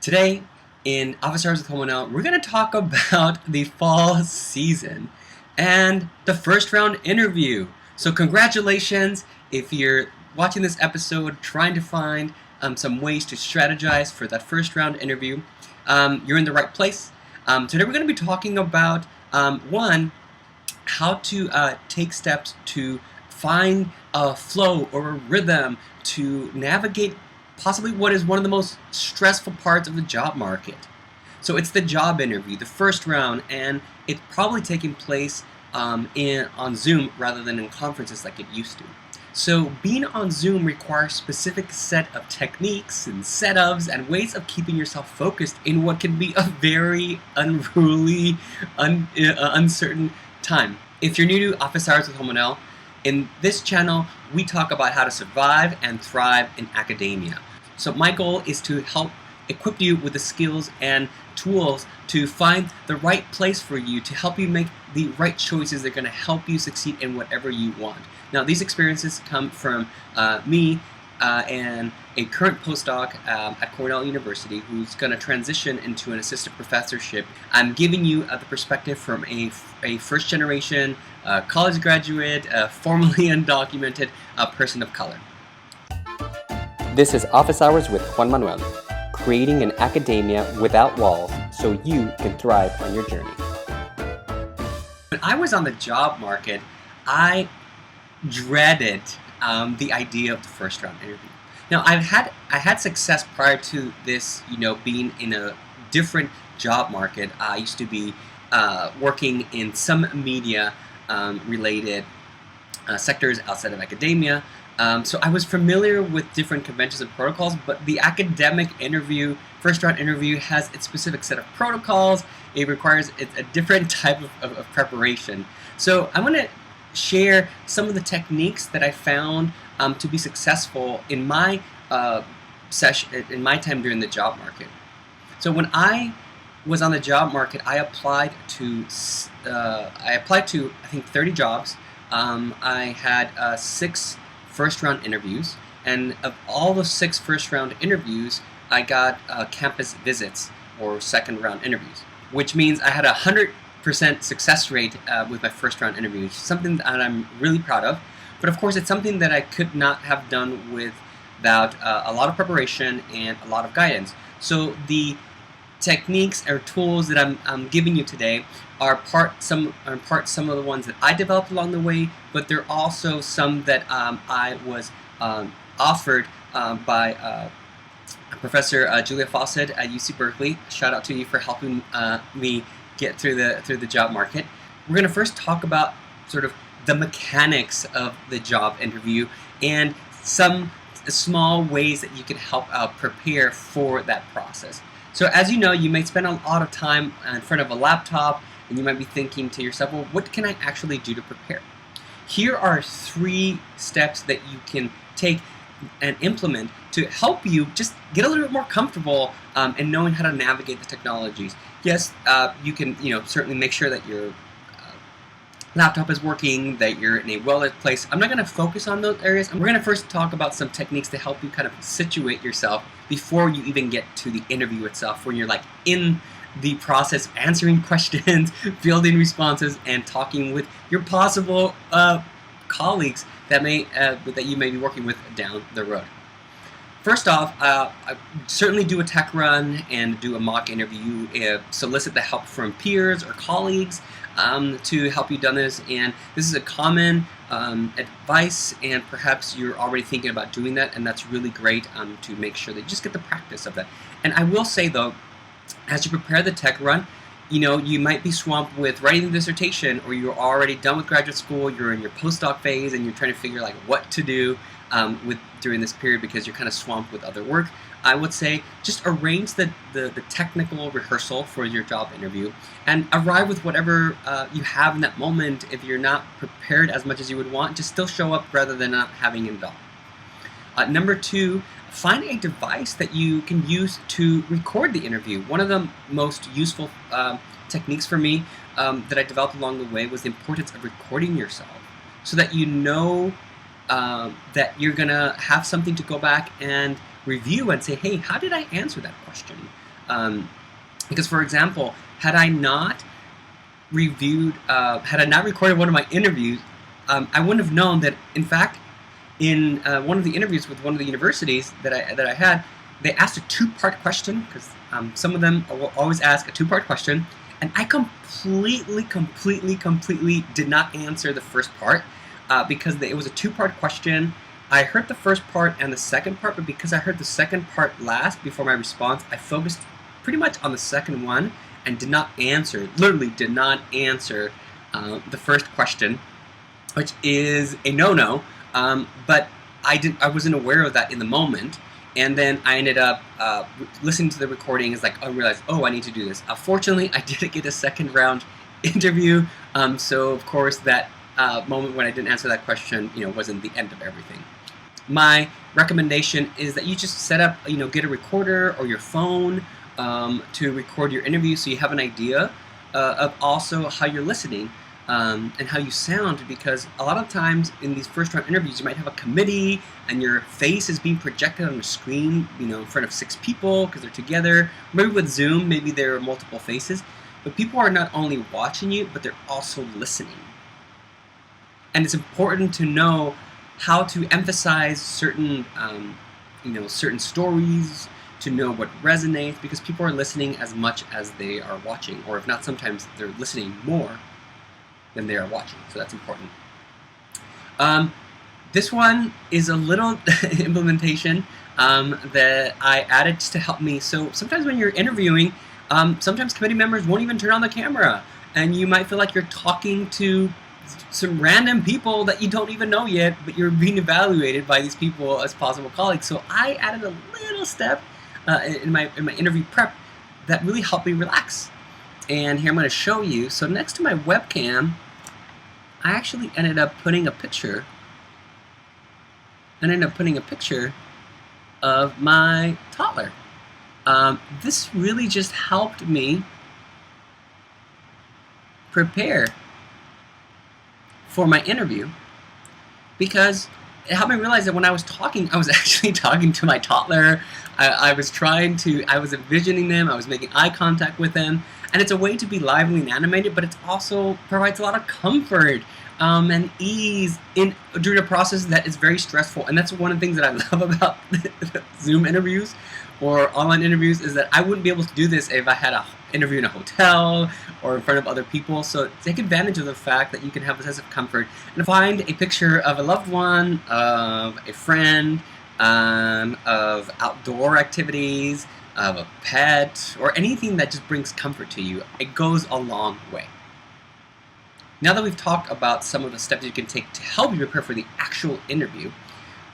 Today, in Office Hours with Homo, we're going to talk about the fall season and the first round interview. So congratulations if you're watching this episode trying to find some ways to strategize for that first round interview. You're in the right place. Today we're going to be talking about, one, how to take steps to find a flow or a rhythm to navigate possibly what is one of the most stressful parts of the job market. So it's the job interview, the first round, and it's probably taking place on Zoom rather than in conferences like it used to. So being on Zoom requires specific set of techniques and setups and ways of keeping yourself focused in what can be a very unruly, uncertain time. If you're new to Office Hours with Homo, in this channel we talk about how to survive and thrive in academia. So my goal is to help equip you with the skills and tools to find the right place for you, to help you make the right choices that are going to help you succeed in whatever you want. Now, these experiences come from me and a current postdoc at Cornell University who's going to transition into an assistant professorship. I'm giving you the perspective from a first-generation college graduate, formerly undocumented person of color. This is Office Hours with Juan Manuel, creating an academia without walls so you can thrive on your journey. When I was on the job market, I dreaded the idea of the first round interview. Now, I had success prior to this, being in a different job market. I used to be working in some media related sectors outside of academia. So I was familiar with different conventions and protocols, but the academic interview, first round interview, has its specific set of protocols. It requires a different type of preparation. So I want to share some of the techniques that I found to be successful in my in my time during the job market. So when I was on the job market, I applied to I think 30 jobs. I had 6 first round interviews, and of all the 6 first round interviews, I got campus visits or second round interviews, which means I had 100% success rate with my first round interview, something that I'm really proud of. But of course, it's something that I could not have done without a lot of preparation and a lot of guidance. So the techniques or tools that I'm giving you today are some of the ones that I developed along the way, but they're also some that I was offered by Professor Julia Fawcett at UC Berkeley. Shout out to you for helping me get through the job market. We're going to first talk about sort of the mechanics of the job interview and some small ways that you can help prepare for that process. So as you know, you may spend a lot of time in front of a laptop, and you might be thinking to yourself, well, what can I actually do to prepare? Here are 3 steps that you can take and implement to help you just get a little bit more comfortable in knowing how to navigate the technologies. Yes, you can certainly make sure that your laptop is working, that you're in a well-lit place. I'm not going to focus on those areas. We're going to first talk about some techniques to help you kind of situate yourself before you even get to the interview itself, when you're like in the process of answering questions, fielding responses, and talking with your possible colleagues that you may be working with down the road. First off, I certainly do a tech run and do a mock interview, solicit the help from peers or colleagues to help you done this, and this is a common advice, and perhaps you're already thinking about doing that, and that's really great to make sure that you just get the practice of that. And I will say though, as you prepare the tech run, you might be swamped with writing the dissertation, or you're already done with graduate school, you're in your postdoc phase, and you're trying to figure like what to do during this period because you're kind of swamped with other work. I would say just arrange the technical rehearsal for your job interview and arrive with whatever you have in that moment. If you're not prepared as much as you would want, just still show up rather than not having it all. Number 2, find a device that you can use to record the interview. One of the most useful techniques for me that I developed along the way was the importance of recording yourself so that you know that you're going to have something to go back and review and say, hey, how did I answer that question? Because, for example, had I not recorded one of my interviews, I wouldn't have known that, in fact, in one of the interviews with one of the universities that I had, they asked a two-part question, because some of them will always ask a two-part question, and I completely did not answer the first part because it was a two-part question. I heard the first part and the second part, but because I heard the second part last before my response, I focused pretty much on the second one and literally did not answer the first question, which is a no-no, but I wasn't aware of that in the moment, and then I ended up listening to the recording. It's like, I realized, oh, I need to do this. Fortunately, I didn't get a second round interview, so of course that moment when I didn't answer that question, wasn't the end of everything. My recommendation is that you just set up, get a recorder or your phone to record your interview, so you have an idea of also how you're listening and how you sound, because a lot of times in these first round interviews you might have a committee and your face is being projected on a screen, in front of 6 people because they're together. Maybe with Zoom, maybe there are multiple faces, but people are not only watching you, but they're also listening. And it's important to know how to emphasize certain certain stories, to know what resonates, because people are listening as much as they are watching, or if not, sometimes they're listening more than they are watching, so that's important. This one is a little implementation that I added just to help me. So sometimes when you're interviewing, sometimes committee members won't even turn on the camera, and you might feel like you're talking to some random people that you don't even know yet, but you're being evaluated by these people as possible colleagues. So I added a little step in my interview prep that really helped me relax. And here I'm going to show you. So next to my webcam, I actually ended up putting a picture. Of my toddler. This really just helped me prepare for my interview, because it helped me realize that when I was talking, I was actually talking to my toddler. I was envisioning them, I was making eye contact with them, and it's a way to be lively and animated, but it also provides a lot of comfort and ease during a process that is very stressful. And that's one of the things that I love about Zoom interviews or online interviews, is that I wouldn't be able to do this if I had an interview in a hotel or in front of other people. So take advantage of the fact that you can have a sense of comfort and find a picture of a loved one, of a friend, of outdoor activities, of a pet, or anything that just brings comfort to you. It goes a long way. Now that we've talked about some of the steps you can take to help you prepare for the actual interview,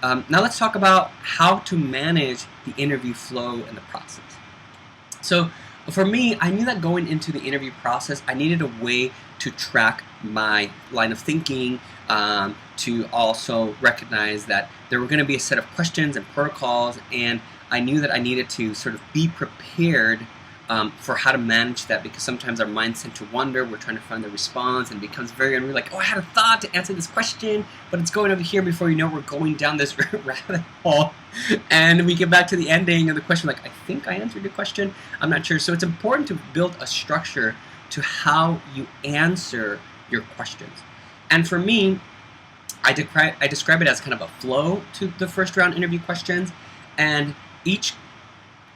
now let's talk about how to manage the interview flow and the process. So for me, I knew that going into the interview process, I needed a way to track my line of thinking, to also recognize that there were going to be a set of questions and protocols, and I knew that I needed to sort of be prepared for how to manage that, because sometimes our minds tend to wander. We're trying to find the response, and it becomes very unreal, like, oh, I had a thought to answer this question, but it's going over here. Before you know, we're going down this rabbit hole, and we get back to the ending of the question, like, I think I answered your question, I'm not sure. So it's important to build a structure to how you answer your questions. And for me, I describe it as kind of a flow to the first round interview questions, and each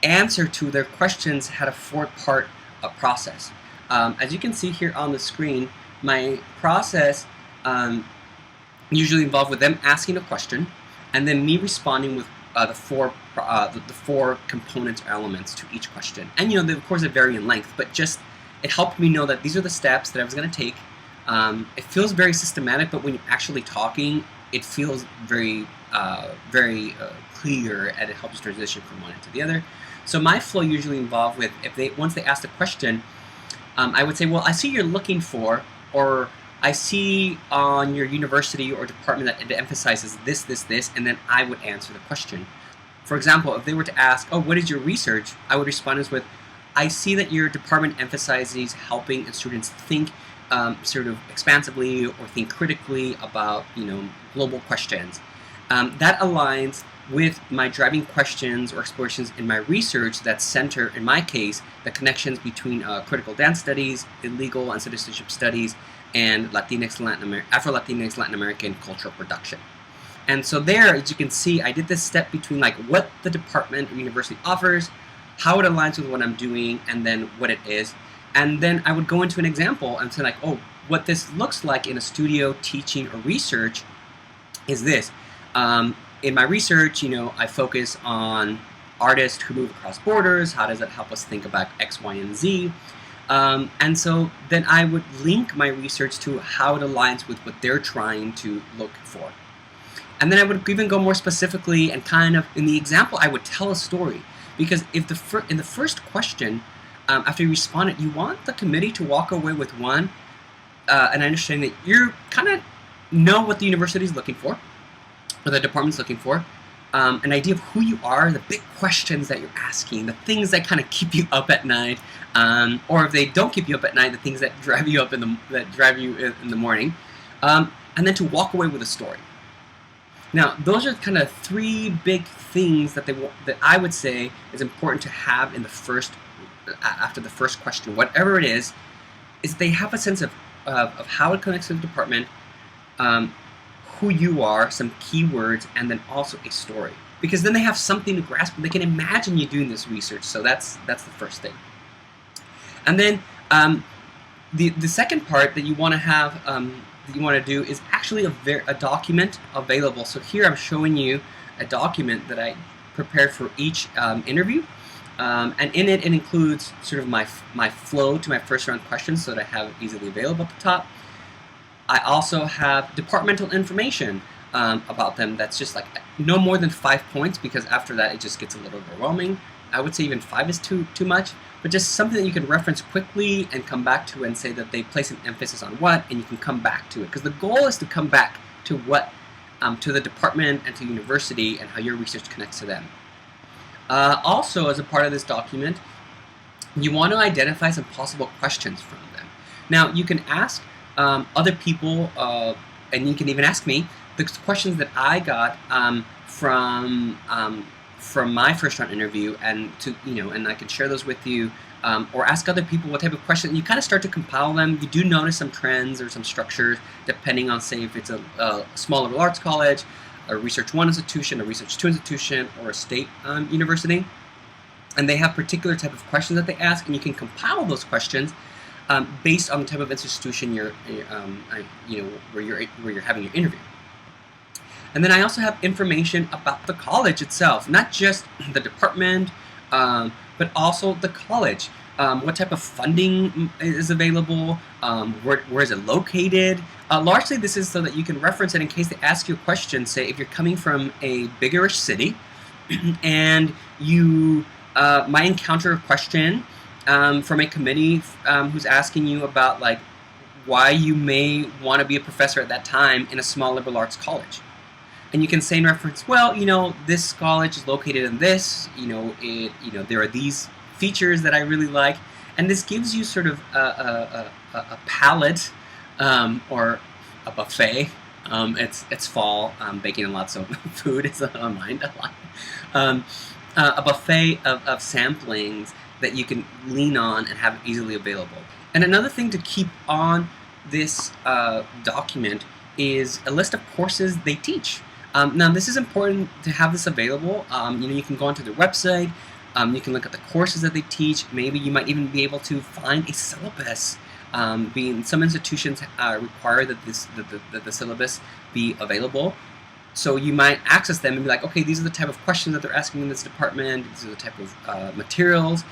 answer to their questions had a 4-part process. As you can see here on the screen, my process usually involved with them asking a question, and then me responding with the four components or elements to each question. And of course, they vary in length, but just it helped me know that these are the steps that I was going to take. It feels very systematic, but when you're actually talking, it feels very clear, and it helps transition from one into the other. So my flow usually involved with, once they asked a question, I would say, well, I see you're looking for, or I see on your university or department that it emphasizes this, and then I would answer the question. For example, if they were to ask, oh, what is your research? I would respond with, I see that your department emphasizes helping students think sort of expansively or think critically about global questions. That aligns with my driving questions or explorations in my research that center, in my case, the connections between critical dance studies, illegal and citizenship studies, and Afro-Latinx Latin American cultural production. And so there, as you can see, I did this step between like what the department or university offers, how it aligns with what I'm doing, and then what it is. And then I would go into an example and say like, oh, what this looks like in a studio teaching or research is this. In my research, I focus on artists who move across borders. How does that help us think about X, Y, and Z? And so then I would link my research to how it aligns with what they're trying to look for. And then I would even go more specifically and kind of, in the example, I would tell a story. Because if in the first question, after you responded, you want the committee to walk away with an understanding that you kind of know what the university is looking for, or the department's looking for, an idea of who you are, the big questions that you're asking, the things that kind of keep you up at night, or if they don't keep you up at night, the things that drive you up in the morning, and then to walk away with a story. Now, those are kind of three big things that I would say is important to have in the after the first question, whatever it is they have a sense of how it connects to the department, who you are, some keywords, and then also a story. Because then they have something to grasp, and they can imagine you doing this research. So that's the first thing. And then the second part that you want to have, that you want to do, is actually a document available. So here I'm showing you a document that I prepared for each interview. And in it includes sort of my flow to my first round questions so that I have it easily available at the top. I also have departmental information about them that's just like no more than 5 points, because after that it just gets a little overwhelming. I would say even 5 is too much, but just something that you can reference quickly and come back to and say that they place an emphasis on what, and you can come back to it. Because the goal is to come back to what, to the department and to university and how your research connects to them. Also, as a part of this document, you want to identify some possible questions from them. Now, you can ask other people, and you can even ask me, the questions that I got from my first round interview, and and I can share those with you, or ask other people what type of questions. You kind of start to compile them. You do notice some trends or some structures depending on, say, if it's a small liberal arts college, a Research 1 institution, a Research 2 institution, or a state university, and they have particular type of questions that they ask, and you can compile those questions based on the type of institution where you're having your interview. And then I also have information about the college itself, not just the department, but also the college. What type of funding is available? Where is it located? Largely, this is so that you can reference it in case they ask you a question. Say, if you're coming from a biggerish city, and you might encounter a question from a committee who's asking you about like why you may want to be a professor at that time in a small liberal arts college. And you can say in reference, well, this college is located in this, there are these features that I really like, and this gives you sort of a palette or a buffet. It's fall, baking a lot, so food is on mind a lot. A buffet of samplings that you can lean on and have easily available. And another thing to keep on this document is a list of courses they teach. Now, this is important to have this available. You can go onto their website. You can look at the courses that they teach. Maybe you might even be able to find a syllabus. Some institutions require that the syllabus be available. So you might access them and be like, okay, these are the type of questions that they're asking in this department. These are the type of materials.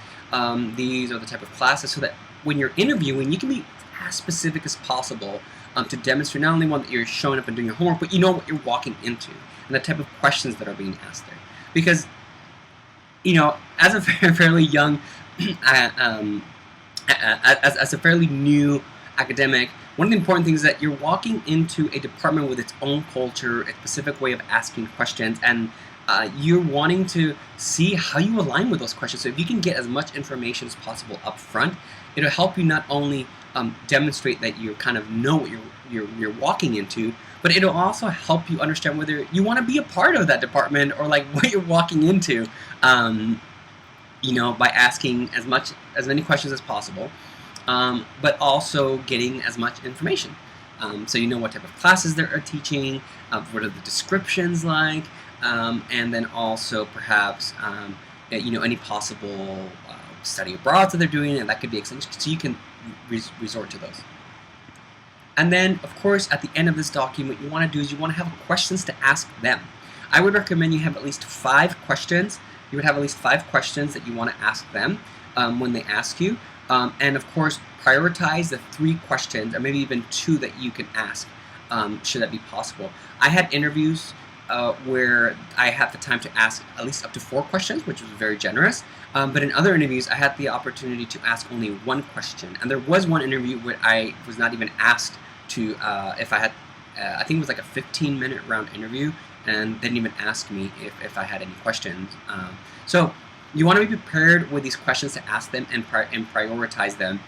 These are the type of classes. So that when you're interviewing, you can be as specific as possible to demonstrate not only one that you're showing up and doing your homework, but you know what you're walking into and the type of questions that are being asked there. Because, as a fairly young, as a fairly new academic, one of the important things is that you're walking into a department with its own culture, a specific way of asking questions, and you're wanting to see how you align with those questions. So if you can get as much information as possible up front, it'll help you not only demonstrate that you kind of know what you're walking into, but it'll also help you understand whether you want to be a part of that department or like what you're walking into. By asking as many questions as possible, but also getting as much information. So you know what type of classes they are teaching, what are the descriptions like, and then also perhaps any possible study abroad that they're doing, and that could be extension. So you can resort to those. And then, of course, at the end of this document, what you want to do is you want to have questions to ask them. I would recommend you have at least 5 questions. You would have at least 5 questions that you want to ask them when they ask you. And of course, prioritize the 3 questions, or maybe even 2 that you can ask, should that be possible. I had interviews where I had the time to ask at least up to 4 questions, which was very generous. But in other interviews, I had the opportunity to ask only 1 question. And there was one interview where I was not even asked to, if I had, I think it was like a 15-minute round interview, and they didn't even ask me if I had any questions. So you want to be prepared with these questions to ask them and prioritize them.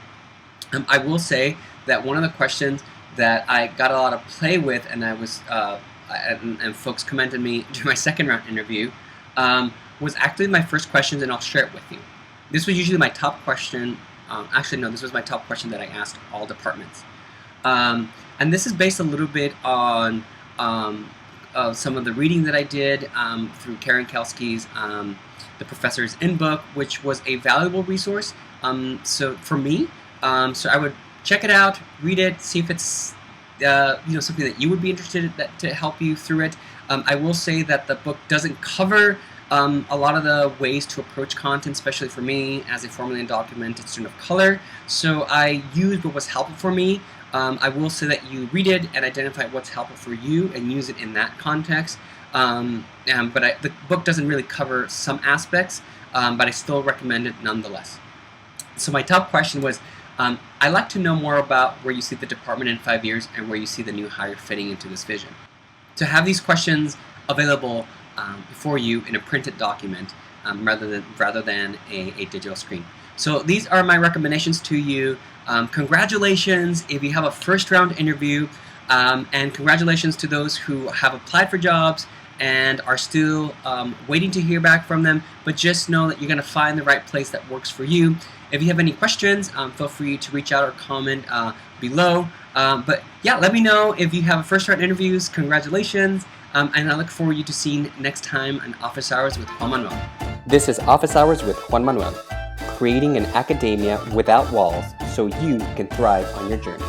I will say that one of the questions that I got a lot of play with, and I was and folks commented me during my second round interview, was actually my first questions, and I'll share it with you. This was usually my top question. Actually, no, this was my top question that I asked all departments. And this is based a little bit on some of the reading that I did through Karen Kelsky's The Professor's In-Book, which was a valuable resource. So for me, so I would check it out, read it, see if it's something that you would be interested in to help you through it. I will say that the book doesn't cover a lot of the ways to approach content, especially for me as a formally undocumented student of color. So I used what was helpful for me. I will say that you read it and identify what's helpful for you and use it in that context. But the book doesn't really cover some aspects, but I still recommend it nonetheless. So my top question was, I'd like to know more about where you see the department in 5 years and where you see the new hire fitting into this vision. To have these questions available for you in a printed document rather than a digital screen. So these are my recommendations to you. Congratulations if you have a first round interview, and congratulations to those who have applied for jobs and are still waiting to hear back from them, but just know that you're going to find the right place that works for you. If you have any questions, feel free to reach out or comment below. But yeah, let me know if you have first round interviews. Congratulations, and I look forward to seeing next time on Office Hours with Juan Manuel. This is Office Hours with Juan Manuel, creating an academia without walls so you can thrive on your journey.